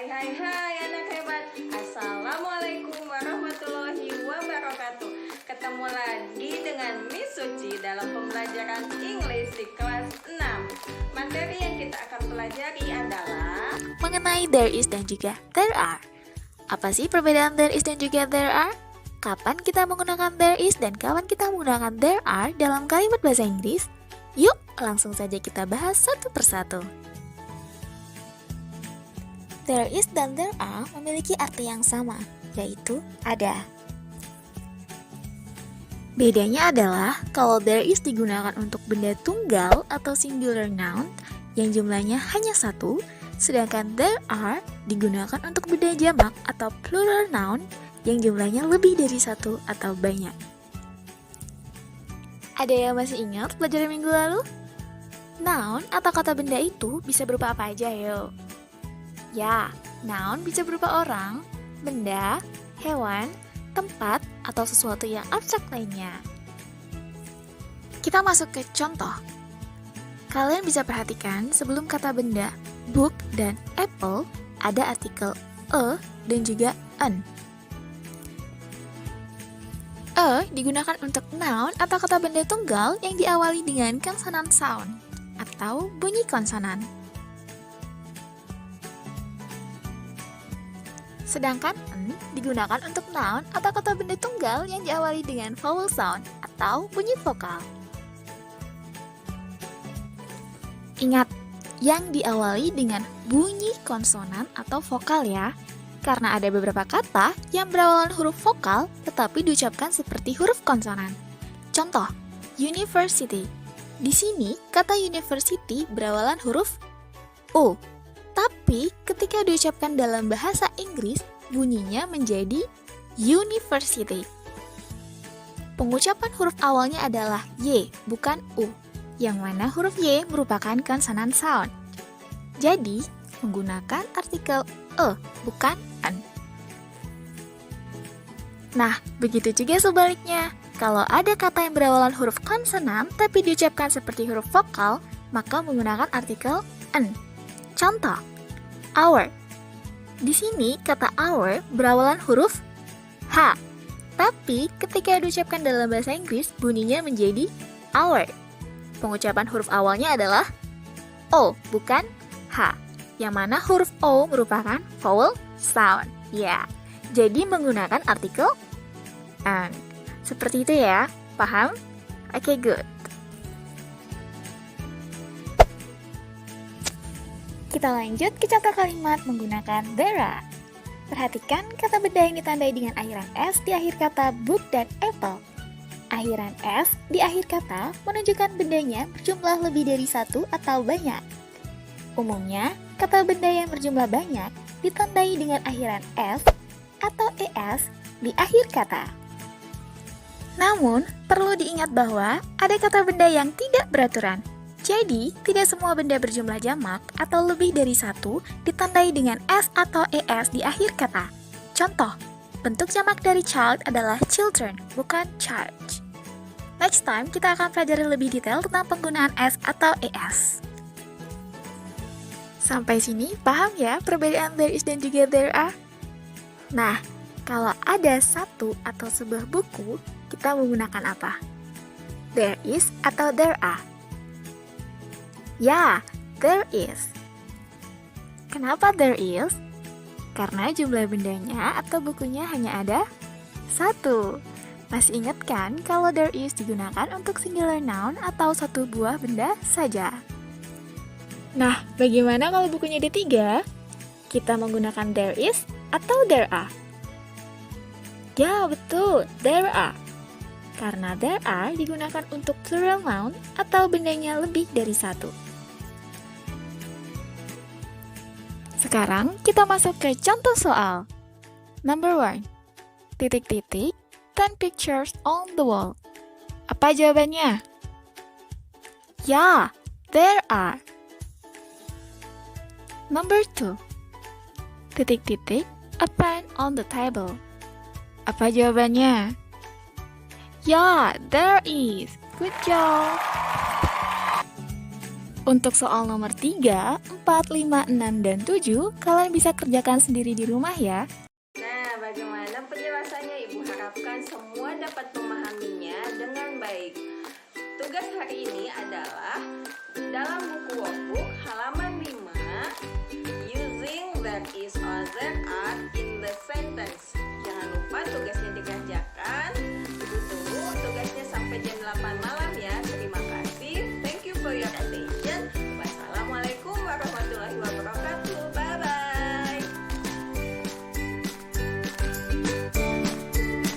Hai anak hebat. Assalamualaikum warahmatullahi wabarakatuh. Ketemu lagi dengan Miss Suci dalam pembelajaran English di kelas 6. Materi yang kita akan pelajari adalah mengenai there is dan juga there are. Apa sih perbedaan there is dan juga there are? Kapan kita menggunakan there is dan kapan kita menggunakan there are dalam kalimat bahasa Inggris? Yuk, langsung saja kita bahas satu persatu. There is dan there are memiliki arti yang sama, yaitu ada. Bedanya adalah kalau there is digunakan untuk benda tunggal atau singular noun yang jumlahnya hanya satu, sedangkan there are digunakan untuk benda jamak atau plural noun yang jumlahnya lebih dari satu atau banyak. Ada yang masih ingat pelajaran minggu lalu? Noun atau kata benda itu bisa berupa apa aja, yuk? Ya, noun bisa berupa orang, benda, hewan, tempat, atau sesuatu yang abstrak lainnya. Kita masuk ke contoh. Kalian bisa perhatikan sebelum kata benda book dan apple ada artikel a dan juga an. A digunakan untuk noun atau kata benda tunggal yang diawali dengan konsonan sound atau bunyi konsonan. Sedangkan n digunakan untuk noun atau kata benda tunggal yang diawali dengan vowel sound atau bunyi vokal. Ingat, yang diawali dengan bunyi konsonan atau vokal ya, karena ada beberapa kata yang berawalan huruf vokal tetapi diucapkan seperti huruf konsonan. Contoh, university. Di sini kata university berawalan huruf U. Tapi ketika diucapkan dalam bahasa Inggris, bunyinya menjadi university. Pengucapan huruf awalnya adalah Y, bukan U, yang mana huruf Y merupakan konsonan sound. Jadi, menggunakan artikel E, bukan N. Nah, begitu juga sebaliknya. Kalau ada kata yang berawalan huruf konsonan tapi diucapkan seperti huruf vokal, maka menggunakan artikel N. Contoh, our. Di sini kata our berawalan huruf H. Tapi ketika diucapkan dalam bahasa Inggris, bunyinya menjadi our. Pengucapan huruf awalnya adalah O, bukan H. Yang mana huruf O merupakan vowel sound. Ya, jadi menggunakan artikel N. Seperti itu ya, paham? Oke, good. Kita lanjut ke contoh kalimat menggunakan there are. Perhatikan kata benda yang ditandai dengan akhiran S di akhir kata book dan apple. Akhiran S di akhir kata menunjukkan bendanya berjumlah lebih dari satu atau banyak. Umumnya, kata benda yang berjumlah banyak ditandai dengan akhiran S atau ES di akhir kata. Namun, perlu diingat bahwa ada kata benda yang tidak beraturan. Jadi, tidak semua benda berjumlah jamak atau lebih dari satu ditandai dengan S atau ES di akhir kata. Contoh, bentuk jamak dari child adalah children, bukan charge. Next time, kita akan pelajari lebih detail tentang penggunaan S atau ES. Sampai sini, paham ya perbedaan there is dan juga there are? Nah, kalau ada satu atau sebuah buku, kita menggunakan apa? There is atau there are? Ya, there is. Kenapa there is? Karena jumlah bendanya atau bukunya hanya ada satu. Masih ingat kan kalau there is digunakan untuk singular noun atau satu buah benda saja? Nah, bagaimana kalau bukunya ada tiga? Kita menggunakan there is atau there are? Ya, betul, there are. Karena there are digunakan untuk plural noun atau bendanya lebih dari satu. Sekarang kita masuk ke contoh soal. Number 1. Titik-titik, 10 pictures on the wall. Apa jawabannya? Ya, there are. Number 2. Titik-titik, a pen on the table. Apa jawabannya? Ya, there is. Good job. Untuk soal nomor 3, 4, 5, 6, dan 7, kalian bisa kerjakan sendiri di rumah ya. Nah, bagaimana penjelasannya? Ibu harapkan semua dapat memahaminya dengan baik. Tugas hari ini adalah dalam buku workbook halaman 5, using there is, or there